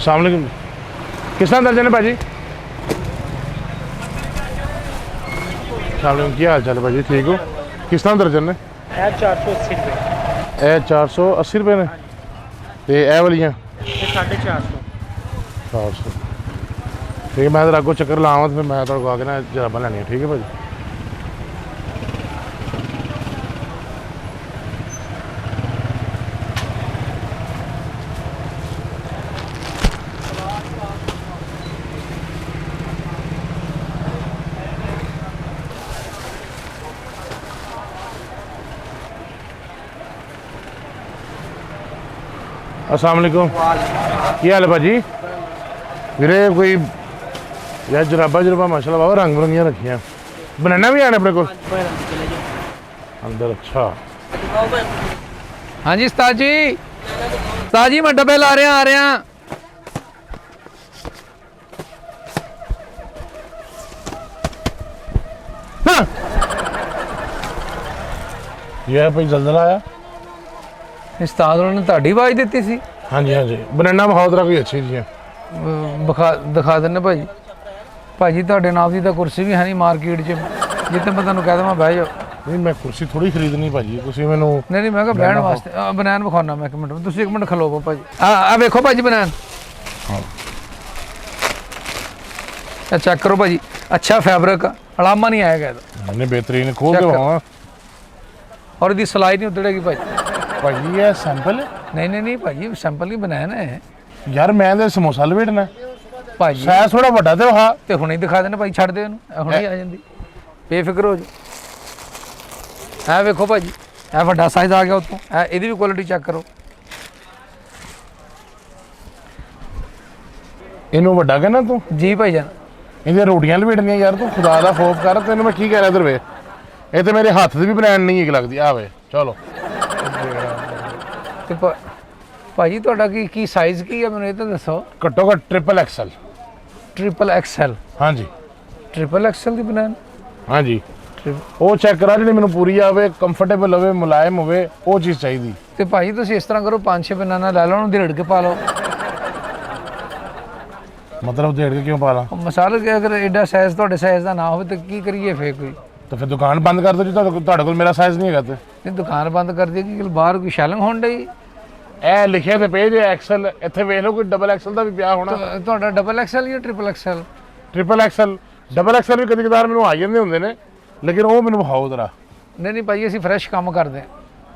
अस्सलाम वालेकुम। किस तरह दर्जन है भाजी? अस्सलाम की हाल चाल है भाजी? ठीक हो? किस तरह दर्जन है? 480 रुपये। 480 रुपये ने तो यह वालियाँ 450। 400। ठीक है, मैं अगों चक्कर लावा तो फिर मैं थोड़े को आके ना जराबां लैनियां। ठीक है भाजी। अस्सलाम वालेकुम। की हाल है भाजी? वीरे कोई यार जराबा जुराबा माशाल्लाह बाबा रंग बिरंगियां रखियां। बनाना भी आने अपने को अंदर? अच्छा। हाँ जी उस्ताद जी मैं डब्बे ला रहा आ रहा। हाँ। यह भाई जल्दला आया। उस्ताद उन्होंने ਤੁਹਾਡੀ ਆਵਾਜ਼ ਦਿੱਤੀ ਸੀ। हाँ जी हाँ जी, बनाना बखाओ तरह कोई अच्छी जी। ਦਿਖਾ ਦਿੰਨੇ ਭਾਜੀ। ਭਾਜੀ ਤੁਹਾਡੇ ਨਾਮ ਦੀ ਤਾਂ ਕੁਰਸੀ ਵੀ ਹੈ ਨਹੀਂ ਮਾਰਕੀਟ 'ਚ ਜਿੱਥੇ ਮੈਂ ਤੁਹਾਨੂੰ ਕਹਿ ਦਵਾਂ ਬਹਿ ਜਾਓ। नहीं मैं कुर्सी थोड़ी खरीदनी भाजी, कुर्सी मैनू ਨਹੀਂ ਮੈਂ ਕਿਹਾ ਬਹਿਣ ਵਾਸਤੇ ਬਨਾਨ ਵਿਖਾਉਣਾ ਮੈਂ। ਇੱਕ ਮਿੰਟ ਤੁਸੀਂ ਇੱਕ ਮਿੰਟ ਖਲੋਵੋ ਭਾਜੀ। ਆ ਵੇਖੋ ਭਾਜੀ ਬਨਾਨ। हाँ ਇਹ ਚੈੱਕ ਕਰੋ ਭਾਜੀ। ਅੱਛਾ ਫੈਬਰਿਕ ਅਲਾਮਾ ਨਹੀਂ ਆਏਗਾ ਇਹਦਾ। नहीं बेहतरीन खोल के वहाँ ਔਰ ਇਹਦੀ ਸਿਲਾਈ ਨਹੀਂ ਉਤੜੇਗੀ ਭਾਜੀ। भाजी ये सैंपल है नहीं भाजी सैंपल ही बनाया ना है यार। मैं तो समोसा लपेटना ਭਾਜੀ। साइज थोड़ा बड़ा तो हाँ ਤੇ ਹੁਣੇ ਹੀ ਦਿਖਾ ਦੇਣਾ ਭਾਈ। ਛੱਡ ਦੇ ਇਹਨੂੰ, ਇਹ ਹੁਣੇ ਹੀ ਆ ਜਾਂਦੀ। ਬੇਫਿਕਰ ਹੋ ਜਾ। ਇਹ ਵੇਖੋ ਭਾਜੀ, ਇਹ ਵੱਡਾ ਸਾਈਜ਼ ਆ ਗਿਆ ਉੱਤੋਂ। ਇਹਦੀ ਵੀ ਕੁਆਲਿਟੀ ਚੈੱਕ ਕਰੋ। इनू वड्डा कहना तू? ਜੀ ਭਾਈ ਜਾਨ। ਇਹਦੀਆਂ ਰੋਟੀਆਂ ਲਪੇਟਣੀਆਂ ਯਾਰ। ਤੂੰ ਖੁਦਾ ਦਾ ਖੌਫ ਕਰ। ਤੈਨੂੰ ਮੈਂ ਕੀ ਕਹਿ ਰਿਹਾ ਇਧਰ ਵੇ। ਇਹ ਤੇ ਮੇਰੇ ਹੱਥ ਦੀ ਵੀ ਬ੍ਰਾਂਡ ਨਹੀਂ ਇੱਕ ਲੱਗਦੀ। ਆ ਵੇ ਚਲੋ। ਤੇ ਭਾਜੀ ਤੁਹਾਡਾ ਕੀ ਸਾਈਜ਼ ਕੀ ਹੈ ਮੈਨੂੰ ਇਹ ਤਾਂ ਦੱਸੋ। ਘੱਟੋ ਘੱਟ ट्रिपल एक्सल। Triple XL. हाँ जी ट्रिपल एक्सएल ਦੀ ਬਣਾਣ। हाँ जी ਉਹ ਚੈੱਕ ਕਰਾ ਜਿਹੜੀ ਮੈਨੂੰ ਪੂਰੀ ਆਵੇ, ਕੰਫਰਟੇਬਲ ਹੋਵੇ, ਮੁਲਾਇਮ ਹੋਵੇ, ਉਹ ਚੀਜ਼ ਚਾਹੀਦੀ। ਤੇ ਭਾਜੀ ਤੁਸੀਂ ਇਸ ਤਰ੍ਹਾਂ ਕਰੋ 5-6 ਬਨਾਨਾ ਲੈ ਲਓ, ਉਹਨੂੰ ਧੇੜ ਕੇ ਪਾ ਲਓ। मतलब देड़ के क्यों पा ला? ਮਸਾਲਾ ਕਿ ਅਗਰ ਐਡਾ ਸਾਈਜ਼ ਤੁਹਾਡੇ ਸਾਈਜ਼ ਦਾ ਨਾ ਹੋਵੇ ਤਾਂ ਕੀ ਕਰੀਏ ਫੇਰ ਕੋਈ। तो फिर दुकान बंद कर दो जी। ਤੁਹਾਡੇ ਕੋਲ ਮੇਰਾ ਸਾਈਜ਼ ਨਹੀਂ ਹੈਗਾ ਤੇ ਨਹੀਂ ਦੁਕਾਨ ਬੰਦ ਕਰ ਦਿਓ ਕਿ ਬਾਹਰ ਕੋਈ ਸ਼ੈਲਿੰਗ ਹੋਣ ਡਈ। ਇਹ ਲਿਖਿਆ ਤੇ ਪਏ ਜੇ ਐਕਸਲ। ਇੱਥੇ ਵੇਖ ਲਓ ਕੋਈ ਡਬਲ ਐਕਸਲ ਦਾ ਵੀ ਪਿਆ ਹੋਣਾ। ਤੁਹਾਡਾ ਡਬਲ ਐਕਸਐਲ ਜਾਂ triple XL? Triple axle. Double axle भी कभी कदार ਮੈਨੂੰ ਆ ਜਾਂਦੇ ਹੁੰਦੇ ਨੇ, ਲੇਕਿਨ ਉਹ ਮੈਨੂੰ ਵਿਖਾਓ ਜ਼ਰਾ। ਨਹੀਂ ਭਾਈ ਅਸੀਂ ਫਰੈਸ਼ ਕੰਮ ਕਰਦੇ ਹਾਂ।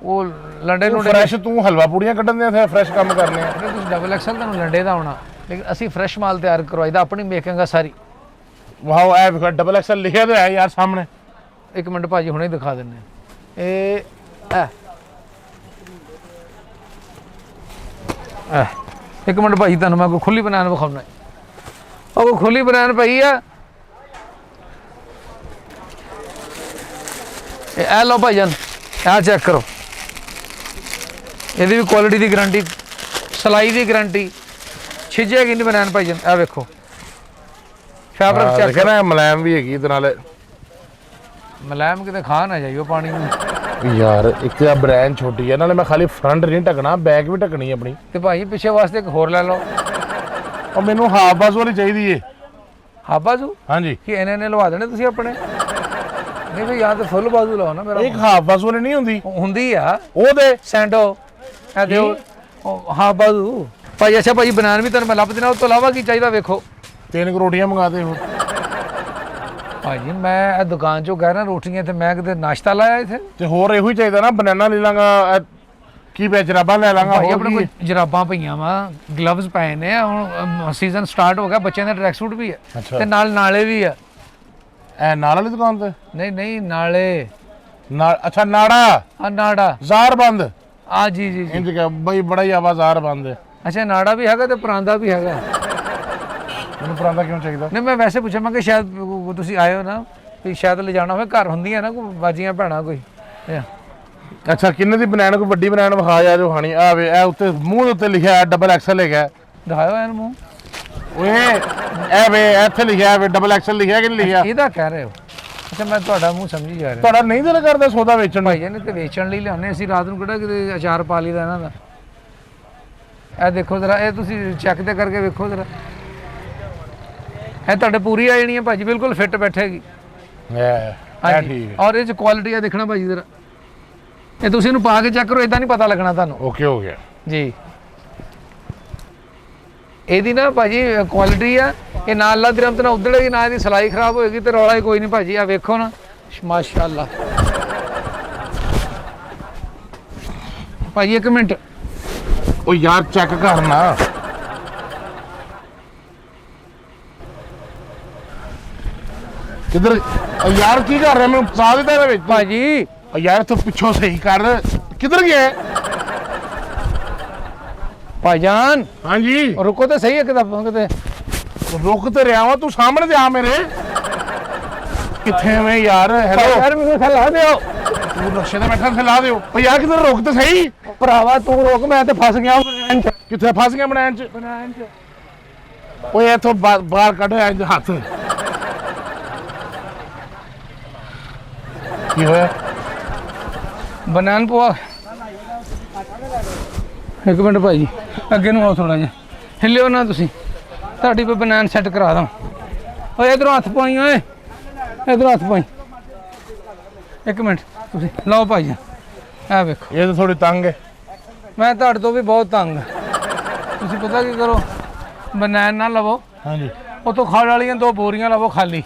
ਉਹ ਲੰਡੇ ਨੂੰ ਫਰੈਸ਼ ਤੂੰ ਹਲਵਾ ਪੂੜੀਆਂ ਕੱਢਣ ਦੇ ਇੱਥੇ ਫਰੈਸ਼ ਕੰਮ ਕਰਨੇ ਆ। ਤੁਸੀਂ ਡਬਲ ਐਕਸਐਲ ਤੁਹਾਨੂੰ ਲੰਡੇ ਦਾ ਆਉਣਾ, ਲੇਕਿਨ ਅਸੀਂ ਫਰੈਸ਼ ਮਾਲ ਤਿਆਰ ਕਰਵਾਈਦਾ, ਆਪਣੀ ਮੇਕਿੰਗ ਆ ਸਾਰੀ। ਵਾਓ ਇਹ ਵੇਖੋ ਡਬਲ ਐਕਸਲ ਲਿਖਿਆ ਤੇ ਹੈ ਯਾਰ ਸਾਹਮਣੇ। ਇੱਕ ਮਿੰਟ ਭਾਜੀ ਹੁਣੇ ਦਿਖਾ ਦਿੰਦੇ ਆ। ਇੱਕ ਮਿੰਟ ਭਾਜੀ ਤੁਹਾਨੂੰ ਮੈਂ ਕੋਈ ਖੁੱਲੀ ਬਨਾਨ ਵਿਖਾਉਣਾ। ਉਹ ਖੁੱਲੀ ਬਨਾਨ ਪਈ ਆ। ਇਹ ਲਓ ਭਾਈਜਾਨ, ਇਹ ਚੈੱਕ ਕਰੋ। ਇਹਦੀ ਵੀ ਕੁਆਲਿਟੀ ਦੀ ਗਾਰੰਟੀ, ਸਿਲਾਈ ਦੀ ਗਾਰੰਟੀ, ਛਿਜੇਗੀ ਨਹੀਂ ਬਨਾਨ ਭਾਈਜਾਨ। ਇਹ ਵੇਖੋ ਫੈਬਰਿਕ ਚੈੱਕ ਦੇਖਿਆ ਨਾ, ਮੁਲਾਇਮ ਵੀ ਹੈਗੀ ਇਹਦੇ ਨਾਲ। ਮੁਲਾਇਮ ਕਿਤੇ ਖਾ ਨਾ ਜਾਈਓ ਪਾਣੀ ਨੂੰ ਯਾਰ। ਇੱਕ ਤਾਂ ਬ੍ਰਾਂਡ ਛੋਟੀ ਹੈ, ਨਾਲੇ ਮੈਂ ਖਾਲੀ ਫਰੰਟ ਨਹੀਂ ਢਕਣਾ, ਬੈਕ ਵੀ ਢਕਣੀ ਆਪਣੀ। ਤੇ ਭਾਈ ਪਿੱਛੇ ਵਾਸਤੇ ਇੱਕ ਹੋਰ ਲੈ ਲਓ। ਉਹ ਮੈਨੂੰ ਹਾਫ ਬਾਜ਼ੂ ਵਾਲੀ ਚਾਹੀਦੀ ਏ। ਹਾਫ ਬਾਜ਼ੂ? ਹਾਂਜੀ। ਕਿ ਇਹਨੇ ਲਵਾ ਦੇਣੇ ਤੁਸੀਂ ਆਪਣੇ? ਨਹੀਂ ਵੀ ਜਾਂ ਤਾਂ ਫੁੱਲ ਬਾਜ਼ੂ ਲਾਓ ਨਾ ਮੇਰਾ। ਇੱਕ ਹਾਫ ਬਾਜ਼ੂ ਵਾਲੀ ਨਹੀਂ ਹੁੰਦੀ? ਹੁੰਦੀ ਆ ਉਹਦੇ ਸੈਂਡੋ। ਇਹ ਦਿਓ ਹਾਫ ਬਾਜ਼ੂ ਭਾਈ। ਅੱਛਾ ਭਾਈ ਬਨਾਨ ਵੀ ਤੁਹਾਨੂੰ ਮੈਂ ਲੱਭ ਦੇਣਾ। ਉਸ ਤੋਂ ਇਲਾਵਾ ਕੀ ਚਾਹੀਦਾ ਵੇਖੋ। 3 ਰੋਟੀਆਂ ਮੰਗਾ ਦੇ ਹੋਰ। ਭਾਜੀ ਮੈਂ ਇਹ ਦੁਕਾਨ ਚੋਂ ਕਹਿ ਰਿਹਾ ਰੋਟੀਆਂ, ਤੇ ਮੈਂ ਕਿਤੇ ਨਾਸ਼ਤਾ ਲਾਇਆ ਇੱਥੇ। ਤੇ ਹੋਰ ਇਹੋ ਹੀ ਚਾਹੀਦਾ ਨਾ। ਬਨਾਨਾ ਲੈ ਲਾਂਗਾ, ਕੀ ਪਿਆ ਜਰਾਬਾਂ ਲੈ ਲਾਂਗਾ। ਭਾਈ ਹੋਰ ਆਪਣੇ ਕੋਲ ਜਰਾਬਾਂ ਪਈਆਂ ਵਾ, ਗਲਵਜ਼ ਪਏ ਨੇ। ਹੁਣ ਸੀਜ਼ਨ ਸਟਾਰਟ ਹੋ ਗਿਆ, ਬੱਚਿਆਂ ਦੇ ਟਰੈਕ ਸੂਟ ਵੀ ਆ ਤੇ ਨਾਲ ਨਾਲੇ ਵੀ ਆ। ਇਹ ਨਾਲ ਵਾਲੀ ਦੁਕਾਨ ਤੇ? ਨਹੀਂ ਨਾਲੇ ਨਾਲ। ਅੱਛਾ ਨਾੜਾ। ਆ ਨਾੜਾ ਜ਼ਾਰ ਬੰਦ। ਆ ਜੀ ਇੰਜ ਕਿ ਬਈ ਬੜਾ ਹੀ ਆਵਾਜ਼ਾਰ ਬੰਦ ਹੈ। ਅੱਛਾ ਨਾੜਾ ਵੀ ਹੈਗਾ ਤੇ ਪਰਾਂਦਾ ਵੀ ਹੈਗਾ। ਮੈਨੂੰ ਪਰਾਂਦਾ ਕਿਉਂ ਚਾਹੀਦਾ? ਨਹੀਂ ਮੈਂ ਵੈਸੇ ਪੁੱਛਿਆ, ਮੈਂ ਕਿ ਸ਼ਾਇਦ ਤੁਸੀਂ ਆਏ ਹੋ ਨਾ ਵੀ ਸ਼ਾਇਦ ਲਿਜਾਣਾ ਹੋਵੇ, ਘਰ ਹੁੰਦੀਆਂ ਨਾ ਕੋਈ ਬਾਜੀਆਂ ਭੈਣਾਂ ਕੋਈ। ਅੱਛਾ ਕਿੰਨੇ ਦੀ ਬਨਾਨ? ਕੋਈ ਵੱਡੀ ਬਨਾਨ ਵਿਖਾ ਜਾ ਜੋ ਖਾਣੀ। ਆ ਵੇ ਇਹ ਉੱਤੇ ਮੂੰਹ ਦੇ ਉੱਤੇ ਲਿਖਿਆ ਡਬਲ ਐਕਸਲ ਹੈਗਾ। ਦਿਖਾਓ ਇਹਨੂੰ ਮੂੰਹ। ਓਏ ਇਹ ਵੇ ਇੱਥੇ ਲਿਖਿਆ ਵੇ ਡਬਲ ਐਕਸਲ ਲਿਖਿਆ ਕਿ ਨਹੀਂ ਲਿਖਿਆ? ਇਹਦਾ ਕਹਿ ਰਹੇ ਹੋ? ਅੱਛਾ ਮੈਂ ਤੁਹਾਡਾ ਮੂੰਹ ਸਮਝੀ ਜਾ ਰਿਹਾ। ਤੁਹਾਡਾ ਨਹੀਂ ਦਿਲ ਕਰਦਾ ਸੌਦਾ ਵੇਚਣ ਨੂੰ? ਭਾਈ ਨੇ ਤੇ ਵੇਚਣ ਲਈ ਲਿਆਉਂਦੇ ਅਸੀਂ। ਰਾਤ ਨੂੰ ਕਿਹੜਾ ਕਿਤੇ ਅਚਾਰ ਪਾ ਲਈਦਾ ਇਹਨਾਂ ਦਾ। ਇਹ ਦੇਖੋ ਜ਼ਰਾ, ਇਹ ਤੁਸੀਂ ਚੈੱਕ ਤੇ ਕਰਕੇ ਵੇਖੋ ਜ਼ਰਾ, ਇਹ ਤੁਹਾਡੇ ਪੂਰੀ ਆ ਜਾਣੀ ਹੈ ਭਾਜੀ, ਬਿਲਕੁਲ ਫਿੱਟ ਬੈਠੇਗੀ। ਇਹ ਠੀਕ ਹੈ। ਔਰ ਇਹ ਚ ਕੁਆਲਿਟੀ ਆ ਦੇਖਣਾ ਭਾਜੀ ਜ਼ਰਾ, ਇਹ ਤੁਸੀਂ ਇਹਨੂੰ ਪਾ ਕੇ ਚੈੱਕ ਕਰੋ, ਇਦਾਂ ਨਹੀਂ ਪਤਾ ਲੱਗਣਾ ਤੁਹਾਨੂੰ। ਓਕੇ ਹੋ ਗਿਆ ਜੀ ਇਹਦੀ ਨਾ ਭਾਜੀ ਕੁਆਲਿਟੀ ਆ, ਇਹ ਨਾ ਅੱਲਾ ਦਿਰਹਮ ਤੇ ਨਾ ਉਧੜੇਗੀ, ਨਾ ਇਹਦੀ ਸਿਲਾਈ ਖਰਾਬ ਹੋਏਗੀ ਤੇ ਰੌਲਾ ਹੀ ਕੋਈ ਨਹੀਂ ਭਾਜੀ। ਆ ਵੇਖੋ ਨਾ, ਮਾਸ਼ਾਅੱਲਾ। ਭਾਜੀ 1 ਮਿੰਟ, ਉਹ ਯਾਰ ਚੈੱਕ ਕਰਨਾ। ਕਿੱਧਰ ਯਾਰ ਕੀ ਕਰ ਰਿਹਾ, ਮੈਨੂੰ ਪਾ ਦਿੱਤਾ ਇਹਦੇ ਵਿੱਚ ਭਾਜੀ ਯਾਰ। ਤੂੰ ਪਿੱਛੋਂ ਸਹੀ ਕਰ, ਕਿੱਧਰ ਗਿਆ? ਭਾਈਜਾਨ ਹਾਂਜੀ ਰੁਕੋ ਤੇ ਸਹੀ ਇੱਕ ਦਫਾ ਕਿਤੇ। ਰੁਕ ਤੇ ਰਿਹਾ ਵਾ, ਤੂੰ ਸਾਹਮਣੇ ਤੇ ਆ ਮੇਰੇ। ਕਿੱਥੇ ਮੈਂ ਯਾਰ? ਹੈਲੋ ਯਾਰ ਮੈਨੂੰ ਸਲਾਹ ਦਿਓ। ਤੂੰ ਰਕਸ਼ੇ ਤੇ ਬੈਠਾ, ਸਲਾਹ ਦਿਓ। ਓ ਯਾਰ ਕਿੱਧਰ, ਰੁਕ ਤੇ ਸਹੀ। ਭਰਾਵਾ ਤੂੰ ਰੁਕ, ਮੈਂ ਤੇ ਫਸ ਗਿਆ ਬਨਾਨ ਚ। ਕਿੱਥੇ ਫਸ ਗਿਆ? ਬਣਾਉਣ ਚ। ਓਏ ਇੱਥੋਂ ਬਾਹਰ ਕੱਢ ਇੰਜ ਹੱਥ। ਕੀ ਹੋਇਆ? ਬਨਾਨ ਪਵਾ। 1 ਮਿੰਟ ਭਾਜੀ, ਅੱਗੇ ਨੂੰ ਆਓ ਥੋੜਾ ਜਿਹਾ, ਹਿੱਲਿਓ ਨਾ ਤੁਸੀਂ, ਤੁਹਾਡੀ ਕੋਈ ਬਨਾਨ ਸੈੱਟ ਕਰਾ ਦਾਂ। ਓਏ ਇਧਰੋਂ ਹੱਥ ਪਾਈ, ਓਏ ਇਧਰੋਂ ਹੱਥ ਪਾਈ। 1 ਮਿੰਟ ਤੁਸੀਂ ਲਓ ਭਾਈ, ਇਹ ਵੇਖੋ। ਇਹ ਤਾਂ ਥੋੜੀ ਤੰਗ ਹੈ। ਮੈਂ ਤੁਹਾਡੇ ਤੋਂ ਵੀ ਬਹੁਤ ਤੰਗ ਹਾਂ। ਤੁਸੀਂ ਪਤਾ ਕੀ ਕਰੋ, ਬਨਾਨ ਨਾ ਲਵੋ, ਹਾਂਜੀ ਉਤੋਂ ਖਾਲ ਵਾਲੀਆਂ 2 ਬੋਰੀਆਂ ਲਵੋ ਖਾਲੀ,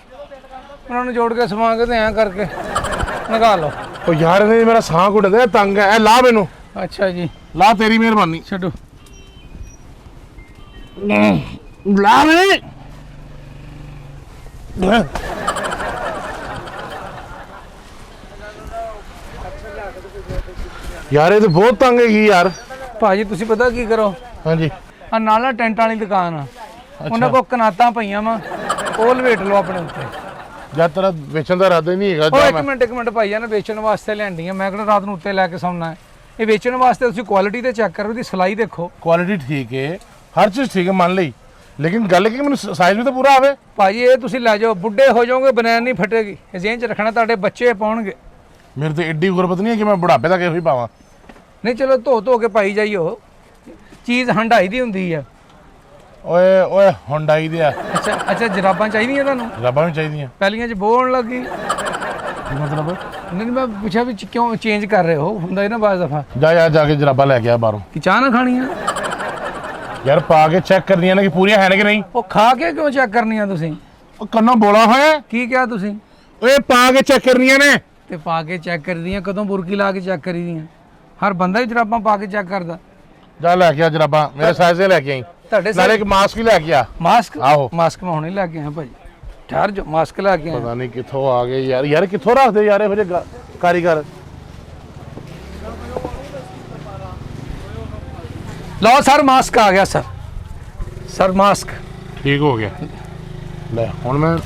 ਉਹਨਾਂ ਨੂੰ ਜੋੜ ਕੇ ਸਵਾ ਕੇ ਤੇ ਐਂ ਕਰਕੇ ਲਗਾ ਲਓ। ਉਹ ਯਾਰ ਇਹ ਮੇਰਾ ਸਾਹ ਘੁੱਟਦਾ, ਤੰਗ ਹੈ। ਇਹ ਲਾ ਮੈਨੂੰ। ਅੱਛਾ ਜੀ, ਲਾ, ਤੇਰੀ ਮਿਹਰਬਾਨੀ। ਛੱਡੋ। ਲਾ ਵੇ। ਯਾਰ ਇਹ ਤਾਂ ਬਹੁਤ ਤੰਗ ਹੈਗੀ ਯਾਰ। ਭਾਜੀ ਤੁਸੀਂ ਪਤਾ ਕੀ ਕਰੋ, ਹਾਂਜੀ ਆ ਨਾਲ ਨਾ ਟੈਂਟ ਵਾਲੀ ਦੁਕਾਨ ਆ, ਉਹਨਾਂ ਕੋਲ ਕਨਾਤਾਂ ਪਈਆਂ ਵਾ, ਉਹ ਲਵੇਟ ਲਓ ਆਪਣੇ ਉੱਤੇ। ਜਦ ਤੇਰਾ ਵੇਚਣ ਦਾ ਇਰਾਦਾ ਹੀ ਨਹੀਂ ਹੈਗਾ। ਉਹ 1 ਮਿੰਟ ਭਾਈ, ਨਾ ਵੇਚਣ ਵਾਸਤੇ ਲਿਆਂਦੀਆਂ, ਮੈਂ ਕਿਹੜਾ ਰਾਤ ਨੂੰ ਉੱਤੇ ਲੈ ਕੇ ਸੌਣਾ ਹੈ। ਇਹ ਵੇਚਣ ਵਾਸਤੇ ਤੁਸੀਂ ਕੁਆਲਿਟੀ ਤੇ ਚੈੱਕ ਕਰੋ, ਇਹਦੀ ਸਿਲਾਈ ਦੇਖੋ। ਕੁਆਲਿਟੀ ਠੀਕ ਹੈ, ਹਰ ਚੀਜ਼ ਠੀਕ ਹੈ, ਮੰਨ ਲਈ, ਲੇਕਿਨ ਗੱਲ ਕਿ ਮੈਨੂੰ ਸਾਈਜ਼ ਵੀ ਤਾਂ ਪੂਰਾ ਆਵੇ। ਭਾਜੀ ਇਹ ਤੁਸੀਂ ਲੈ ਜਾਓ, ਬੁੱਢੇ ਹੋ ਜਾਓਗੇ ਬਨੈਣ ਨਹੀਂ ਫਟੇਗੀ। ਇਹ ਜ਼ੇਨ 'ਚ ਰੱਖਣਾ, ਤੁਹਾਡੇ ਬੱਚੇ ਪਾਉਣਗੇ। ਮੇਰੇ ਤੇ ਐਡੀ ਗੁਰਬਤ ਨਹੀਂ ਹੈ ਕਿ ਮੈਂ ਬੁਢਾਪੇ ਤੱਕ ਇਹੋ ਹੀ ਪਾਵਾਂ। ਨਹੀਂ ਚਲੋ ਧੋ ਕੇ ਪਾਈ ਜਾਈਓ, ਚੀਜ਼ ਹੰਡਾਈ ਦੀ ਹੁੰਦੀ ਆ। ਓਏ ਓਏ ਹੁੰਡਾਈ ਦੇ ਆ। ਅੱਛਾ ਜਰਾਬਾਂ ਚਾਹੀਦੀਆਂ ਤੁਹਾਨੂੰ? ਜਰਾਬਾਂ ਵੀ ਚਾਹੀਦੀਆਂ। ਪਹਿਲੀਆਂ 'ਚ ਬੋਣ ਲੱਗੀ। ਕੀ ਮਤਲਬ? ਨਹੀਂ ਮੈਂ ਪੁੱਛਿਆ ਵੀ ਕਿਉਂ ਚੇਂਜ ਕਰ ਰਹੇ ਹੋ, ਹੁੰਦਾ ਨਾ ਬਾਜ਼ ਦਫਾ। ਜਾ ਕੇ ਜਰਾਬਾਂ ਲੈ ਕੇ ਆ ਬਾਹਰੋਂ। ਕਿ ਚਾਹ ਨਾ ਖਾਣੀਆਂ? ਯਾਰ ਪਾ ਕੇ ਚੈੱਕ ਕਰਨੀਆਂ ਨੇ ਕਿ ਪੂਰੀਆਂ ਹੈ ਕਿ ਨਹੀਂ। ਉਹ ਖਾ ਕੇ ਕਿਉਂ ਚੈੱਕ ਕਰਨੀਆਂ ਤੁਸੀਂ? ਉਹ ਕੰਨੋਂ ਬੋਲਾ ਹੋਇਆ। ਕੀ ਕਿਹਾ ਤੁਸੀਂ? ਓਏ ਪਾ ਕੇ ਚੈੱਕ ਕਰਨੀਆਂ ਨੇ। ਤੇ ਪਾ ਕੇ ਚੈੱਕ ਕਰਦੀਆਂ ਕਦੋਂ? ਬੁਰਕੀ ਲਾ ਕੇ ਚੈੱਕ ਕਰੀਦੀਆਂ। ਹਰ ਬੰਦਾ ਹੀ ਜਰਾਬਾਂ ਪਾ ਕੇ ਚੈੱਕ ਕਰਦਾ। ਜਾ ਲੈ ਕੇ ਆ ਜਰਾਬਾਂ, ਮੇਰੇ ਸਾਈਜ਼ ਦੇ ਲੈ ਕੇ ਆਈ। ਤੁਹਾਡੇ ਨਾਲੇ ਇੱਕ ਮਾਸਕ ਵੀ ਲੈ ਕੇ ਆ। ਮਾਸਕ? ਆਹੋ ਮਾਸਕ ਮੈਂ ਹੁਣੇ ਲੈ ਕੇ ਆਇਆ ਭਾਜੀ, ਠਹਿਰ ਜੋ, ਮਾਸਕ ਲੈ ਕੇ ਆਇਆ। ਪਤਾ ਨਹੀਂ ਕਿੱਥੋਂ ਆ ਗਏ ਯਾਰ। ਯਾਰ ਕਿੱਥੋਂ ਰੱਖਦੇ ਯਾਰ ਇਹੋ ਜਿਹੇ ਕਾਰੀਗਰ। ਲਓ ਸਰ, ਮਾਸਕ ਆ ਗਿਆ ਸਰ। ਸਰ ਮਾਸਕ ਠੀਕ ਹੋ ਗਿਆ। ਲੈ ਹੁਣ ਮੈਂ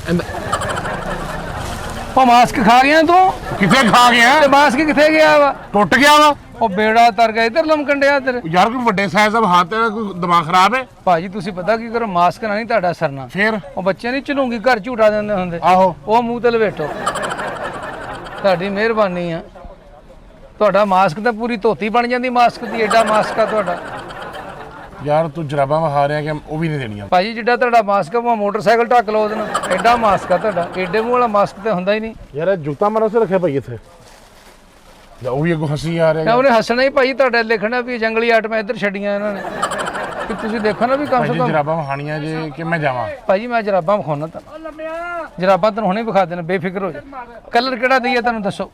ਉਹ ਮਾਸਕ ਖਾ ਗਿਆ ਤੂੰ? ਕਿੱਥੇ ਖਾ ਗਿਆ? ਤੇ ਮਾਸਕ ਕਿੱਥੇ ਗਿਆ ਵਾ? ਟੁੱਟ ਗਿਆ ਵਾ। ਉਹ ਬੇੜਾ ਤਰ ਗਿਆ, ਇਧਰ ਲਮਕਣ ਡਿਆ ਤੇਰੇ। ਯਾਰ ਕੋਈ ਵੱਡੇ ਸਾਈਜ਼ ਦਾ ਹੱਥ, ਤੇਰਾ ਕੋਈ ਦਿਮਾਗ ਖਰਾਬ ਹੈ? ਭਾਜੀ ਤੁਸੀਂ ਪਤਾ ਕੀ ਕਰੋ, ਮਾਸਕ ਨਾਲ ਨਹੀਂ ਤੁਹਾਡਾ ਸਰਨਾ। ਫੇਰ ਉਹ ਬੱਚੇ ਨਹੀਂ ਚਲੂੰਗੀ ਘਰ ਝੂਟਾ ਦਿੰਦੇ ਹੁੰਦੇ, ਆਹੋ ਉਹ ਮੂੰਹ ਤੇ ਲਵੇਟੋ। ਤੁਹਾਡੀ ਮਿਹਰਬਾਨੀ ਆ। ਤੁਹਾਡਾ ਮਾਸਕ ਤਾਂ ਪੂਰੀ ਧੋਤੀ ਬਣ ਜਾਂਦੀ ਮਾਸਕ ਦੀ, ਐਡਾ ਮਾਸਕ ਆ ਤੁਹਾਡਾ। ਯਾਰ ਤੂੰ ਜਰਾਬਾਂ ਵਿਖਾ ਰਿਹਾ ਕਿ ਉਹ ਵੀ ਨਹੀਂ ਦੇਣੀਆਂ। ਭਾਜੀ ਜਿੱਡਾ ਤੁਹਾਡਾ ਮਾਸਕ ਆ, ਮੋਟਰਸਾਈਕਲ ਢੱਕ ਲਓ ਉਹਦੇ ਨਾਲ, ਐਡਾ ਮਾਸਕ ਆ ਤੁਹਾਡਾ। ਐਡੇ ਮੂੰਹ ਵਾਲਾ ਮਾਸਕ ਤੇ ਹੁੰਦਾ ਹੀ ਨਹੀਂ। ਯਾਰ ਜੁੱਤਾ ਮਾਰਨ ਸੇ ਰੱਖਿਆ ਭਾਈ ਇੱਥੇ। ਜਾਂ ਉਹ ਵੀ ਅੱਗੋਂ ਹੱਸੀ ਆ ਰਿਹਾ। ਉਹਨੇ ਹੱਸਣਾ ਹੀ ਭਾਜੀ, ਤੁਹਾਡੇ ਲਿਖਣਾ ਵੀ ਜੰਗਲੀ ਆਟਮਾਂ ਇੱਧਰ ਛੱਡੀਆਂ ਇਹਨਾਂ ਨੇ। ਕਿ ਤੁਸੀਂ ਦੇਖੋ ਨਾ ਵੀ ਕਮ ਸੇ ਭਾਜੀ ਕਮ। ਜਰਾਬਾਂ ਵਿਖਾਣੀਆਂ ਜੇ ਕਿ ਮੈਂ ਜਾਵਾਂ? ਭਾਜੀ ਮੈਂ ਜਰਾਬਾਂ ਵਿਖਾਉਣਾ ਤੁਹਾਨੂੰ, ਜਰਾਬਾਂ ਤੁਹਾਨੂੰ ਹੁਣੇ ਵਿਖਾ ਦੇਣਾ, ਬੇਫਿਕਰ ਹੋ ਜਾ। ਕਲਰ ਕਿਹੜਾ ਦਈਏ ਤੁਹਾਨੂੰ ਦੱਸੋ?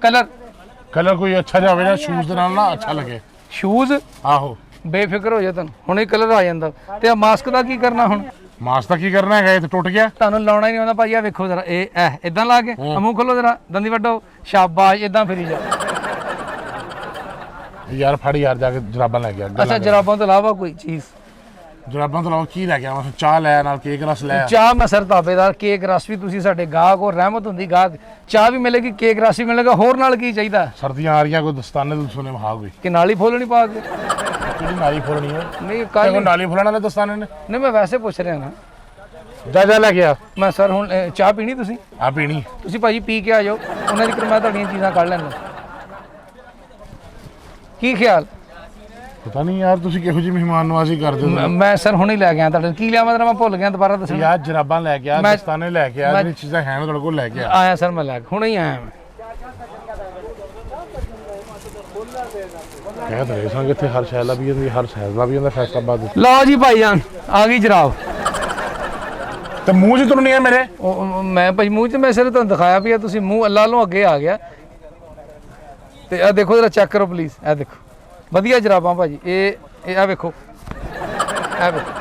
ਕਲਰ ਕੋਈ ਅੱਛਾ ਜਿਹਾ ਹੋਵੇ ਨਾ, ਸ਼ੂਜ਼ ਦੇ ਨਾਲ ਨਾ ਅੱਛਾ ਲੱਗੇ। ਸ਼ੂਜ਼? ਆਹੋ ਬੇਫਿਕਰ ਹੋ ਜਾ, ਤੁਹਾਨੂੰ ਹੁਣੇ ਕਲਰ ਆ ਜਾਂਦਾ। ਤੇ ਆ ਮਾਸਕ ਦਾ ਕੀ ਕਰਨਾ ਹੁਣ? ਮਾਸਕ ਦਾ ਕੀ ਕਰਨਾ ਹੈਗਾ? ਇਹ ਤਾਂ ਟੁੱਟ ਗਿਆ। ਤੁਹਾਨੂੰ ਲਾਉਣਾ ਹੀ ਨਹੀਂ ਆਉਂਦਾ ਭਾਜੀ। ਆ ਵੇਖੋ ਜ਼ਰਾ, ਇਹ ਇਦਾਂ ਲਾ ਕੇ ਮੂੰਹ ਖੋਲੋ ਜ਼ਰਾ, ਦੰਦੀ ਵੱਡੋ, ਸ਼ਾਬਾਸ਼, ਇਦਾਂ ਫਿਰੀ ਜਾਓ। ਯਾਰ ਫੜ ਯਾਰ, ਜਾ ਕੇ ਜਰਾਬਾਂ ਲੈ ਗਿਆ। ਅੱਛਾ ਜਰਾਬਾਂ ਤੋਂ ਇਲਾਵਾ ਕੋਈ ਚੀਜ਼? ਜਰਾਬਾਂ ਤੋਂ ਇਲਾਵਾ ਕੀ ਲੈ ਕੇ ਆਵਾਂ? ਚਾਹ ਲੈ, ਨਾਲ ਕੇਕ ਰਸ ਲੈ। ਚਾਹ ਮੈਂ ਸਰ ਤਾਬੇਦਾਰ, ਕੇਕ ਰਸ ਵੀ ਤੁਸੀਂ ਸਾਡੇ ਗਾਹਕ ਹੋ, ਰਹਿਮਤ ਹੁੰਦੀ ਗਾਹਕ। ਚਾਹ ਵੀ ਮਿਲੇਗੀ, ਕੇਕ ਰਸ ਵੀ ਮਿਲੇਗਾ, ਹੋਰ ਨਾਲ ਕੀ ਚਾਹੀਦਾ? ਸਰਦੀਆਂ ਆ ਰਹੀਆਂ, ਕੋਈ ਦਸਤਾਨੇ ਦੁਸਤਾਨੇ ਵਿਖਾ ਕੋਈ। ਕਿ ਨਾਲੀ ਫੋਲਣੀ ਪਾ ਕੇ? ਕਿਹੜੀ ਨਾਲੀ ਫੋਲਣੀ ਹੈ? ਨਹੀਂ ਕੱਲ ਨਾਲੀ ਫੋਲਣ ਵਾਲੇ ਦਸਤਾਨੇ ਨੇ? ਨਹੀਂ ਮੈਂ ਵੈਸੇ ਪੁੱਛ ਰਿਹਾ ਨਾ। ਜਾ ਲੈ ਕੇ ਆ। ਮੈਂ ਸਰ ਹੁਣ ਚਾਹ ਪੀਣੀ ਤੁਸੀਂ? ਆ ਪੀਣੀ? ਤੁਸੀਂ ਭਾਜੀ ਪੀ ਕੇ ਆ ਜਾਓ, ਉਹਨਾਂ ਦੀ ਮੈਂ ਤੁਹਾਡੀਆਂ ਚੀਜ਼ਾਂ ਕੱਢ ਲੈਂਦਾ। ਕੀ ਖਿਆਲ? ਪਤਾ ਨਹੀਂ ਯਾਰ ਤੁਸੀਂ ਕਿਹੋ ਜਿਹੀ ਮਹਿਮਾਨ ਨਵਾਜ਼ੀ ਕਰਦੇ ਹੋ। ਮੈਂ ਸਰ ਹੁਣੇ ਲੈ ਕੇ ਆਇਆ ਤੁਹਾਡੇ ਕੀ ਲਿਆ ਮੈਂ ਭੁੱਲ ਗਿਆ ਦੁਬਾਰਾ ਦੱਸਣਾ। ਯਾਰ ਜਰਾਬਾਂ ਲੈ ਕੇ ਆ, ਦਸਤਾਨੇ ਲੈ ਕੇ ਆ, ਜਿਹੜੀ ਚੀਜ਼ਾਂ ਹੈ ਤੁਹਾਡੇ ਕੋਲ ਲੈ ਕੇ ਆ। ਆਇਆ ਸਰ ਮੈਂ ਲੈ ਕੇ ਹੁਣੇ ਹੀ ਆਇਆ ਮੈਂ। ਕਹਿ ਤਾਂ ਰਹੇ ਸਾਂ ਕਿ ਇੱਥੇ ਹਰ ਸ਼ੈਲਾ ਵੀ ਜਾਂਦੀ, ਹਰ ਸ਼ੈਲਾ ਵੀ ਜਾਂਦਾ ਫੈਸਲਾਬਾਦ। ਲਓ ਜੀ ਭਾਈਜਾਨ ਆ ਗਈ ਜਰਾਬ। ਤੇ ਮੂੰਹ 'ਚ ਤੁਰਨੀ ਹੈ ਮੇਰੇ। ਮੈਂ ਭਾਈ ਮੂੰਹ 'ਚ ਮੈਂ ਸਿਰ ਤੁਹਾਨੂੰ ਦਿਖਾਇਆ ਵੀ ਆ, ਤੁਸੀਂ ਮੂੰਹ ਅੱਲਾ ਨੂੰ ਅੱਗੇ ਆ ਗਿਆ। ਤੇ ਆ ਦੇਖੋ ਜਰਾ ਚੈੱਕ ਕਰੋ ਪਲੀਜ਼, ਇਹ ਦੇਖੋ ਵਧੀਆ ਜਰਾਬਾਂ ਭਾਜੀ। ਇਹ ਆ ਵੇਖੋ, ਇਹ ਵੇਖੋ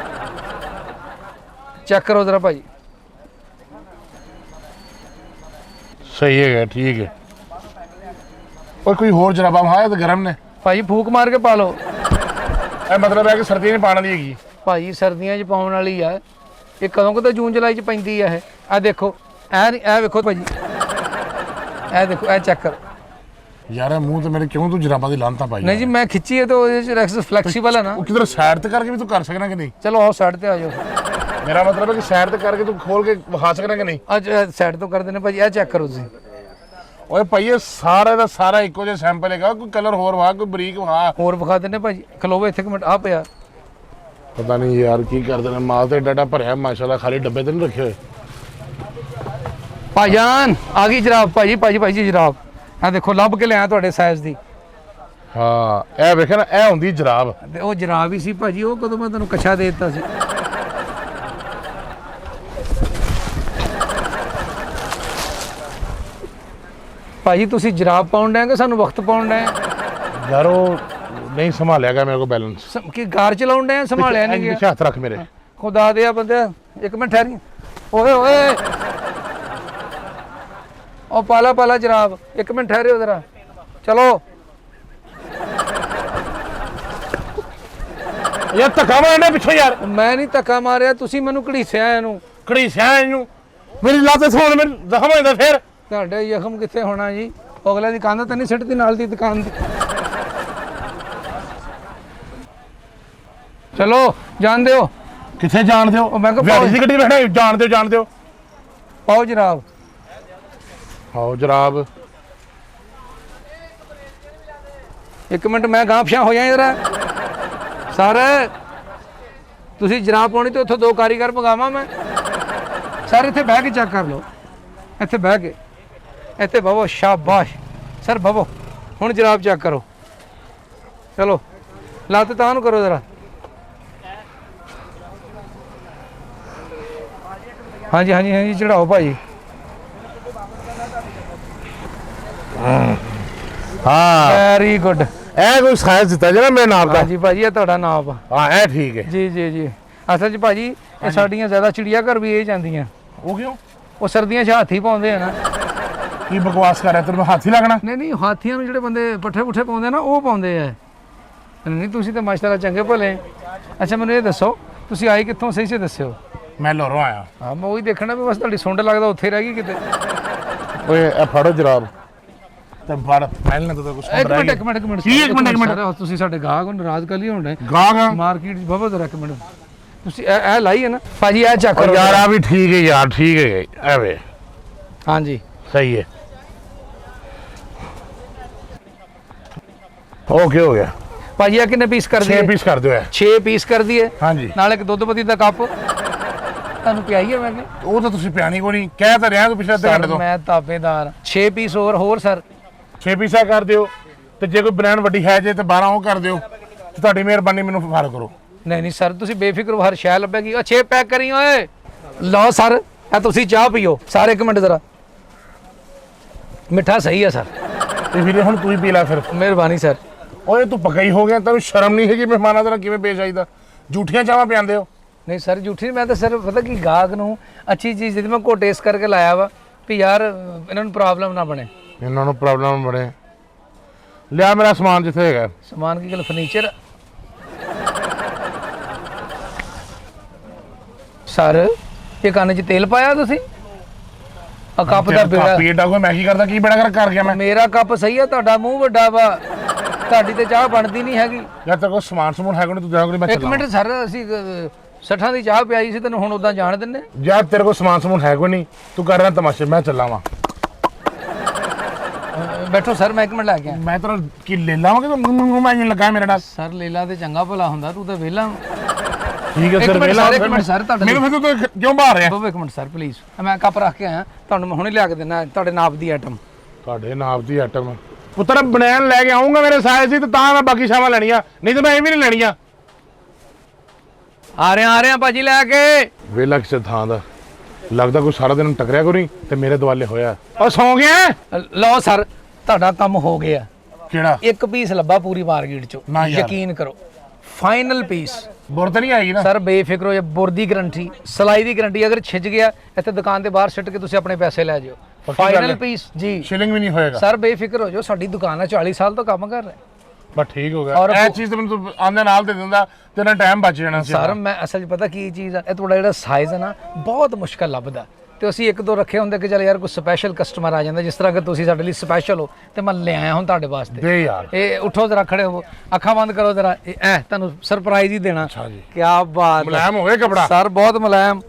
ਚੈੱਕ ਕਰੋ ਜਰਾ ਭਾਜੀ। ਸਹੀ ਹੈਗਾ, ਠੀਕ ਹੈ। और कोई होर जराबा है तो गर्म ने ਭਾਜੀ ਫੂਕ ਮਾਰ ਕੇ ਪਾ ਲਓ। ਇਹ ਮਤਲਬ ਹੈ ਕਿ ਸਰਦੀਆਂ 'ਚ ਪਾਣ ਦੀ ਹੈਗੀ। ਭਾਜੀ ਸਰਦੀਆਂ 'ਚ ਪਾਉਣ ਵਾਲੀ ਆ ਇਹ। ਕਦੋਂ ਕਿਤੇ ਜੂਨ ਜੁਲਾਈ 'ਚ ਪੈਂਦੀ ਆ ਇਹ। ਆ ਦੇਖੋ ਇਹ ਵੇਖੋ ਭਾਜੀ, ਇਹ ਦੇਖੋ ਇਹ ਚੈੱਕ ਕਰੋ। ਯਾਰ ਮੂੰਹ ਤੇ ਮੇਰੇ ਕਿਉਂ ਤੂੰ ਜਰਾਬਾਂ ਦੀ ਲਾਂਤਾਂ ਪਾਈ। ਨਹੀਂ ਜੀ ਮੈਂ ਖਿੱਚੀ ਹੈ ਤਾਂ ਉਹਦੇ 'ਚ ਰੈਕਸ ਫਲੈਕਸੀਬਲ ਹੈ ਨਾ। ਉਹ ਕਿਧਰ ਸਾਈਡ ਤੇ ਕਰਕੇ ਵੀ ਤੂੰ ਕਰ ਸਕਣਾ ਕਿ ਨਹੀਂ। ਚਲੋ ਆਓ ਸਾਈਡ ਤੇ ਆ ਜਾਓ। ਮੇਰਾ ਮਤਲਬ ਹੈ ਕਿ ਸਾਈਡ ਤੇ ਕਰਕੇ ਤੂੰ ਖੋਲ ਕੇ ਵਿਖਾ ਸਕਣਾ ਕਿ ਨਹੀਂ। ਅੱਜ ਸਾਈਡ ਤੋਂ ਕਰਦੇ ਨੇ ਭਾਜੀ, ਇਹ ਚੈੱਕ ਕਰੋ ਤੁਸੀਂ। ਓਏ ਭਾਈ ਇਹ ਸਾਰਾ ਦਾ ਸਾਰਾ ਇੱਕੋ ਜਿਹਾ ਸੈਂਪਲ ਹੈਗਾ, ਕੋਈ ਕਲਰ ਹੋਰ ਵਾ, ਕੋਈ ਬਰੀਕ ਵਾ। ਹੋਰ ਵਿਖਾ ਦਿੰਦੇ ਭਾਜੀ, ਖਲੋਵੇ ਇੱਥੇ ਇੱਕ ਮਿੰਟ। ਆ ਪਿਆ ਪਤਾ ਨਹੀਂ ਯਾਰ ਕੀ ਕਰਦੇ ਨੇ। ਮਾਲ ਤੇ ਡਾਟਾ ਭਰਿਆ ਮਾਸ਼ਾਅੱਲਾ, ਖਾਲੀ ਡੱਬੇ ਤੇ ਨਹੀਂ ਰੱਖੇ ਹੋਏ। ਭਾਈਜਾਨ ਆ ਗਈ ਜਰਾਬ ਭਾਜੀ। ਭਾਜੀ ਜਰਾਬ ਆ ਦੇਖੋ, ਲੱਭ ਕੇ ਲਿਆ ਤੁਹਾਡੇ ਸਾਈਜ਼ ਦੀ। ਹਾਂ ਇਹ ਵੇਖਿਆ ਨਾ, ਇਹ ਹੁੰਦੀ ਜਰਾਬ। ਤੇ ਉਹ ਜਰਾਬ ਹੀ ਸੀ ਭਾਜੀ, ਉਹ ਕਦੋਂ ਮੈਂ ਤੁਹਾਨੂੰ ਕੱਛਾ ਦੇ ਦਿੱਤਾ ਸੀ। ਭਾਜੀ ਤੁਸੀਂ ਜਰਾਬ ਪਾਉਣ ਡਏ ਕਿ ਸਾਨੂੰ ਵਕਤ ਪਾਉਣ ਡਏ? ਯਾਰ ਉਹ ਨਹੀਂ ਸੰਭਾਲਿਆ ਗਿਆ ਮੇਰੇ ਕੋਲ ਬੈਲੈਂਸ। ਕੀ ਕਾਰ ਚਲਾਉਣ ਡਏ? ਸੰਭਾਲਿਆ ਨਹੀਂ ਗਿਆ। ਪਿੱਛੇ ਹੱਥ ਰੱਖ ਮੇਰੇ। ਖੁਦਾ ਦੇ ਆ ਬੰਦੇ, ਇੱਕ ਮਿੰਟ ਠਹਿਰੀ। ਓਏ ਓਏ ਉਹ ਪਾਲਾ ਜਰਾਬ, ਇੱਕ ਮਿੰਟ ਠਹਿਰਿਓ ਜ਼ਰਾ। ਚਲੋ ਯਾਰ ਧੱਕਾ ਮਾਰਨੇ ਪਿੱਛੋਂ ਯਾਰ। ਮੈਂ ਨਹੀਂ ਧੱਕਾ ਮਾਰਿਆ, ਤੁਸੀਂ ਮੈਨੂੰ ਘੜੀਸਿਆ ਇਹਨੂੰ। ਘੜੀਸਿਆ ਇਹਨੂੰ, ਮੇਰੀ ਲੱਤ ਸੋਣ ਮੇਰੇ ਜ਼ਖਮ ਹੋ ਜਾਂਦਾ ਫੇਰ। ਤੁਹਾਡੇ ਜ਼ਖਮ ਕਿੱਥੇ ਹੋਣਾ ਜੀ, ਅਗਲੇ ਦੀ ਕੰਧ ਤਾਂ ਨਹੀਂ ਸਿੱਟਦੀ ਨਾਲ ਦੀ ਦੁਕਾਨ ਦੀ। ਚਲੋ ਜਾਣ ਦਿਓ। ਕਿੱਥੇ ਜਾਣ ਦਿਓ? ਮੈਂ ਕਿਹਾ ਵਿਆਹ ਦੀ ਗੱਡੀ ਬੈਠਾ, ਜਾਣ ਦਿਓ। ਪਾਓ ਜਰਾਬ। ਆਓ ਜਰਾਬ। ਇੱਕ ਮਿੰਟ ਮੈਂ ਗਾਂਹ ਪਿਛਾਂਹ ਹੋ ਜਾ ਜਰਾ। ਸਰ ਤੁਸੀਂ ਜਰਾਬ ਪਾਉਣੀ ਤੇ ਉੱਥੋਂ 2 ਕਾਰੀਗਰ ਮੰਗਾਵਾਂ ਮੈਂ। ਸਰ ਇੱਥੇ ਬਹਿ ਕੇ ਚੈੱਕ ਕਰ ਲਓ, ਇੱਥੇ ਬਹਿ ਕੇ, ਇੱਥੇ ਬਵੋ। ਸ਼ਾਬਾਸ਼ ਸਰ, ਬਵੋ। ਹੁਣ ਜਰਾਬ ਚੈੱਕ ਕਰੋ। ਚਲੋ ਲੱਤ ਤਾਂ ਨੂੰ ਕਰੋ ਜ਼ਰਾ। ਹਾਂਜੀ ਚੜਾਓ ਭਾਜੀ। ਹਾਂ ਵੈਰੀ ਗੁੱਡ। ਇਹ ਕੋਈ ਸਾਈਜ਼ ਦਿੱਤਾ ਜਿਹੜਾ ਮੇਰੇ ਨਾਪ ਦਾ। ਹਾਂਜੀ ਭਾਜੀ ਇਹ ਤੁਹਾਡਾ ਨਾਪ ਆ। ਹਾਂ ਇਹ ਠੀਕ ਹੈ ਜੀ। ਅਸਲ 'ਚ ਭਾਜੀ ਇਹ ਸਾਡੀਆਂ ਜ਼ਿਆਦਾ ਚਿੜੀਆ ਘਰ ਵੀ ਇਹ ਜਾਂਦੀਆਂ। ਉਹ ਕਿਉਂ? ਉਹ ਸਰਦੀਆਂ 'ਚ ਹਾਥੀ ਪਾਉਂਦੇ ਆ ਨਾ। ਕੀ ਬਕਵਾਸ ਕਰ ਰਿਹਾ ਤੈਨੂੰ? ਹਾਥੀ ਲੱਗਣਾ? ਨਹੀਂ ਹਾਥੀਆਂ ਨੂੰ ਜਿਹੜੇ ਬੰਦੇ ਪੱਠੇ ਪੁੱਠੇ ਪਾਉਂਦੇ ਨਾ, ਉਹ ਪਾਉਂਦੇ ਆ। ਨਹੀਂ ਤੁਸੀਂ ਤਾਂ ਮਾਸ਼ਾਅੱਲਾ ਚੰਗੇ ਭਲੇ। ਅੱਛਾ ਮੈਨੂੰ ਇਹ ਦੱਸੋ ਤੁਸੀਂ ਆਏ ਕਿੱਥੋਂ, ਸਹੀ ਸੇ ਦੱਸਿਓ। ਮੈਂ ਲੋਰੋਂ ਆਇਆ। ਹਾਂ ਮੈਂ ਉਹੀ ਦੇਖਣਾ ਵੀ ਬਸ ਤੁਹਾਡੀ ਸੁੰਡ ਲੱਗਦਾ ਉੱਥੇ ਰਹਿ ਗਈ ਕਿਤੇ। ਓਏ ਇਹ ਫੜੋ ਜਰਾਬ ਤੇ ਫੜ। ਪਹਿਲਾਂ ਤਾਂ ਕੁਝ ਇੱਕ ਮਿੰਟ ਤੁਸੀਂ ਸਾਡੇ ਗਾਹਕ ਨੂੰ ਨਾਰਾਜ਼ ਕਰ ਲਈ ਹੋਣਾ। ਗਾਹਕ ਮਾਰਕੀਟ 'ਚ ਬਹੁਤ ਜ਼ਰਾ ਇੱਕ ਮਿੰਟ ਤੁਸੀਂ ਇਹ ਲਾਈ ਹੈ ਨਾ ਭਾਜੀ, ਇਹ ਚੈੱਕ ਕਰੋ ਯਾਰ। ਆ ਵੀ ਠੀਕ ਹੈ ਯਾਰ, ਠੀਕ ਹੈ ਐਵੇਂ। ਹਾਂਜੀ ਸਹੀ ਹੈ। ਓਕੇ ਹੋ ਗਿਆ ਭਾਜੀ। ਇਹ ਕਿੰਨੇ ਪੀਸ ਕਰ ਦਈਏ? 6 ਪੀਸ ਕਰ ਦਿਓ। 6 ਪੀਸ ਕਰ ਦਈਏ। ਹਾਂਜੀ। ਨਾਲ ਇੱਕ ਦੁੱਧ ਪੱਤੀ ਦਾ ਕੱਪ ਤੁਹਾਨੂੰ ਪਿਆਈਏ ਮੈਂ ਕਿ? ਉਹ ਤਾਂ ਤੁਸੀਂ ਪਿਆਣੀ ਕੋਈ ਨਹੀਂ, ਕਹਿ ਤਾਂ ਰਿਹਾ ਤੂੰ ਪਿਛਲੇ ਅੱਧੇ ਘੰਟੇ ਤੋਂ। ਮੈਂ ਤਾਬੇਦਾਰ। 6 ਪੀਸ ਹੋਰ ਸਰ। 6 ਪੀਸਾ ਕਰ ਦਿਓ। ਤੇ ਜੇ ਕੋਈ ਬਨਾਨ ਵੱਡੀ ਹੈ ਜੇ ਤੇ 12 ਉਹ ਕਰ ਦਿਓ। ਤੇ ਤੁਹਾਡੀ ਮਿਹਰਬਾਨੀ ਮੈਨੂੰ ਫਾਰ ਕਰੋ। ਨਹੀਂ ਸਰ ਤੁਸੀਂ ਬੇਫਿਕਰ ਹਰ ਸ਼ੈ ਲੱਭੇਗੀ। 6 ਪੈਕ ਕਰੀ ਓਏ। ਲਓ ਸਰ ਇਹ ਤੁਸੀਂ ਚਾਹ ਪੀਓ ਸਾਰੇ। ਇੱਕ ਮਿੰਟ ਜ਼ਰਾ, ਮਿੱਠਾ ਸਹੀ ਹੈ ਸਰ। ਤੇ ਵੀਰੇ ਹੁਣ ਤੂੰ ਹੀ ਪੀ ਲੈ ਫਿਰ। ਮਿਹਰਬਾਨੀ ਸਰ। ਓਏ ਤੂੰ ਪੱਕਾ ਹੀ ਹੋ ਗਿਆ, ਤੈਨੂੰ ਸ਼ਰਮ ਨਹੀਂ ਹੈਗੀ ਮਹਿਮਾਨਾਂ ਦਾ ਕਿਵੇਂ ਪੇਸ਼ ਆਈਦਾ? ਝੂਠੀਆਂ ਚਾਹਾਂ ਪਿਆਉਂਦੇ ਹੋ। ਨਹੀਂ ਸਰ ਝੂਠੀ ਮੈਂ ਤਾਂ ਸਰ ਪਤਾ ਕੀ ਗਾਹਕ ਨੂੰ ਅੱਛੀ ਚੀਜ਼ ਜਿਹਦੀ ਮੈਂ ਕੋ ਟੇਸਟ ਕਰਕੇ ਲਾਇਆ ਵਾ ਵੀ ਯਾਰ ਇਹਨਾਂ ਨੂੰ ਪ੍ਰੋਬਲਮ ਨਾ ਬਣੇ। ਇਹਨਾਂ ਨੂੰ ਪ੍ਰੋਬਲਮ ਬਣੇ। ਲਿਆ ਮੇਰਾ ਸਮਾਨ ਜਿੱਥੇ ਹੈਗਾ। ਸਮਾਨ ਕੀ ਗੱਲ? ਫਰਨੀਚਰ ਸਰ ਇਹ ਕੰਨ 'ਚ ਤੇਲ ਪਾਇਆ ਤੁਸੀਂ? ਆ ਕੱਪ ਦਾ ਬੇੜਾ ਪੀੜਾ ਕੋਈ ਮੈਂ ਕੀ ਕਰਦਾ, ਕੀ ਬੜਾ ਕਰ ਗਿਆ ਮੈਂ? ਮੇਰਾ ਕੱਪ ਸਹੀ ਆ, ਤੁਹਾਡਾ ਮੂੰਹ ਵੱਡਾ ਵਾ। ਤੁਹਾਡੀ ਤੇ ਚਾਹ ਬਣਦੀ ਨਹੀਂ ਹੈਗੀ। ਯਾਰ ਤੇਰੇ ਕੋਲ ਸਮਾਨ ਸਮੂਨ ਹੈਗਾ ਨਹੀਂ, ਤੂੰ ਜਾ ਕੇ ਮੈਂ ਇੱਕ ਚੱਲਾਂ। ਮਿੰਟ ਸਰ ਅਸੀਂ 60 ਦੀ ਚਾਹ ਪਿਆਈ ਸੀ ਤੈਨੂੰ, ਹੁਣ ਉਦਾਂ ਜਾਣ ਦਿੰਦੇ? ਯਾਰ ਤੇਰੇ ਕੋਲ ਸਮਾਨ ਸਮੂਨ ਹੈ ਕੋਈ ਨਹੀਂ, ਤੂੰ ਕਰ ਰਿਹਾ ਤਮਾਸ਼ੇ, ਮੈਂ ਚੱਲਾਂ ਵਾਂ। ਬੈਠੋ ਸਰ ਮੈਂ 1 ਮਿੰਟ ਲੈ ਕੇ ਆਇਆ ਮੈਂ ਤੇਰਾ ਕੀ ਲੈ ਲਾਵਾਂ ਕਿ ਤੂੰ ਮੈਂ ਲੱਗਾ ਮੇਰੇ ਨਾਲ ਸਰ ਲੀਲਾ ਤੇ ਚੰਗਾ ਭਲਾ ਹੁੰਦਾ ਤੂੰ ਤਾਂ ਵਿਹਲਾ ਠੀਕ ਹੈ ਇੱਕ ਸਰ ਮਿੰਟ ਵੇਲਾ ਸਰ, ਇੱਕ ਮਿੰਟ ਸਰ, ਤੁਹਾਡੇ ਮੈਨੂੰ ਫਿਰ ਤੂੰ ਕਿਉਂ ਬਾਹਰ ਰਿਹਾ ਬਾਬਾ 1 ਮਿੰਟ ਸਰ ਪਲੀਜ਼ ਮੈਂ ਕੱਪ ਰੱਖ ਕੇ ਆਇਆ ਤੁਹਾਨੂੰ ਮੈਂ ਹੁਣੇ ਲਿਆ ਕੇ ਦੇਣਾ ਤੁਹਾਡੇ ਨਾਪ ਦੀ ਆਈਟਮ ਤੁਹਾਡੇ ਨਾਪ ਦੀ ਆਈਟਮ ਪੁੱਤਰ ਬਣੈਣ ਲੈ ਕੇ ਆਉਂਗਾ ਮੇਰੇ ਸਾਇਜ਼ ਦੀ ਤੇ ਤਾਂ ਮੈਂ ਬਾਕੀ ਸ਼ਾਵਾਂ ਲੈਣੀਆਂ ਨਹੀਂ ਤੇ ਮੈਂ ਇਹ ਵੀ ਨਹੀਂ ਲੈਣੀਆਂ ਆ ਰਿਹਾ ਭਾਜੀ ਲੈ ਕੇ ਵੇਲਾ ਕਿਸੇ ਥਾਂ ਦਾ ਲੱਗਦਾ ਕੋਈ ਸਾਰਾ ਦਿਨ ਟਕਰਿਆ ਕੋ ਨਹੀਂ ਤੇ ਮੇਰੇ ਦੁਆਲੇ ਹੋਇਆ ਉਹ ਸੌਂ ਗਿਆ ਲਓ ਸਰ ਤੁਹਾਡਾ ਕੰਮ ਹੋ ਗਿਆ ਕਿਹੜਾ ਇੱਕ ਪੀਸ ਲੱਭਾ ਪੂਰੀ ਮਾਰਕੀਟ ਚੋਂ ਨਾ ਯਾਰ। ਯਕੀਨ ਕਰੋ ਫਾਈਨਲ ਪੀਸ ਬੁਰਤ ਨਹੀਂ ਆਏਗੀ ਨਾ ਸਰ ਬੇਫਿਕਰ ਹੋ ਜਾ ਬੁਰ ਦੀ ਗਰੰਟੀ ਸਲਾਈ ਦੀ ਗਰੰਟੀ ਅਗਰ ਛਿੱਜ ਗਿਆ ਇੱਥੇ ਦੁਕਾਨ ਦੇ ਬਾਹਰ ਸਿੱਟ ਕੇ ਤੁਸੀਂ ਆਪਣੇ ਪੈਸੇ ਲੈ ਜਿਓ ਪੱਕੀ ਗੱਲ ਫਾਈਨਲ ਹੈ? ਪੀਸ ਜੀ ਸ਼ਿਲਿੰਗ ਵੀ ਨਹੀਂ ਹੋਏਗਾ ਸਰ ਬੇਫਿਕਰ ਹੋ ਜਾਓ ਸਾਡੀ ਦੁਕਾਨ ਹੈ 40 ਸਾਲ ਤੋਂ ਕੰਮ ਕਰ ਰਹੇ ਬਸ ਠੀਕ ਹੋ ਗਿਆ ਔਰ ਇਹ ਚੀਜ਼ ਤੇ ਮੈਨੂੰ ਤੂੰ ਆਂਦੇ ਨਾਲ ਦੇ ਦਿੰਦਾ ਤੇਰਾ ਟਾਈਮ ਬਚ ਜਾਣਾ ਸੀ ਸਰ ਮੈਂ ਅਸਲ 'ਚ ਪਤਾ ਕੀ ਚੀਜ਼ ਆ ਇਹ ਤੁਹਾਡਾ ਜਿਹੜਾ ਸਾਈਜ਼ ਹੈ ਨਾ ਬਹੁਤ ਮੁਸ਼ਕਲ ਲੱਭਦਾ ਤੇ ਅਸੀਂ 1-2 ਰੱਖੇ ਹੁੰਦੇ ਕਿ ਚੱਲ ਯਾਰ ਕੋਈ ਸਪੈਸ਼ਲ ਕਸਟਮਰ ਆ ਜਾਂਦਾ ਜਿਸ ਤਰ੍ਹਾਂ ਕਿ ਤੁਸੀਂ ਸਾਡੇ ਲਈ ਸਪੈਸ਼ਲ ਹੋ ਤੇ ਮੈਂ ਲੈ ਆਇਆ ਹੁਣ ਤੁਹਾਡੇ ਵਾਸਤੇ ਦੇ ਯਾਰ ਇਹ ਉਠੋ ਜ਼ਰਾ ਖੜੇ ਹੋ ਅੱਖਾਂ ਬੰਦ ਕਰੋ ਜ਼ਰਾ ਇਹ ਤੁਹਾਨੂੰ ਸਰਪ੍ਰਾਈਜ਼ ਹੀ ਦੇਣਾ ਅੱਛਾ ਜੀ ਕੀ ਬਾਤ ਮੁਲਾਇਮ ਹੋ ਗਿਆ ਕਪੜਾ ਸਰ ਬਹੁਤ ਮੁਲਾਇਮ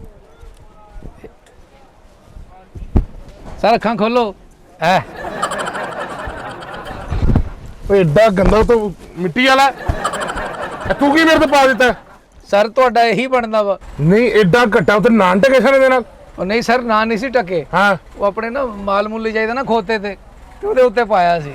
ਸਰ ਅੱਖਾਂ ਖੋਲੋ ਐ ਓਏ ਏਡਾ ਗੰਦਾ ਤਾਂ ਮਿੱਟੀ ਵਾਲਾ ਇਹ ਤੂੰ ਕੀ ਮੇਰੇ ਤੇ ਪਾ ਦਿੱਤਾ ਸਰ ਤੁਹਾਡਾ ਇਹੀ ਬਣਦਾ ਵਾ ਨਹੀਂ ਏਡਾ ਘੱਟਾ ਉਤੇ ਨਾਨ ਟਕੇ ਸਨ ਦੇ ਨਾਲ ਉਹ ਨਹੀਂ ਸਰ ਨਾ ਨਹੀਂ ਸੀ ਟਕੇ ਹਾਂ ਉਹ ਆਪਣੇ ਨਾ ਮਾਲ ਮੁੱਲ ਜਾਈਦਾ ਨਾ ਖੋਤੇ ਤੇ ਉਹਦੇ ਉੱਤੇ ਪਾਇਆ ਸੀ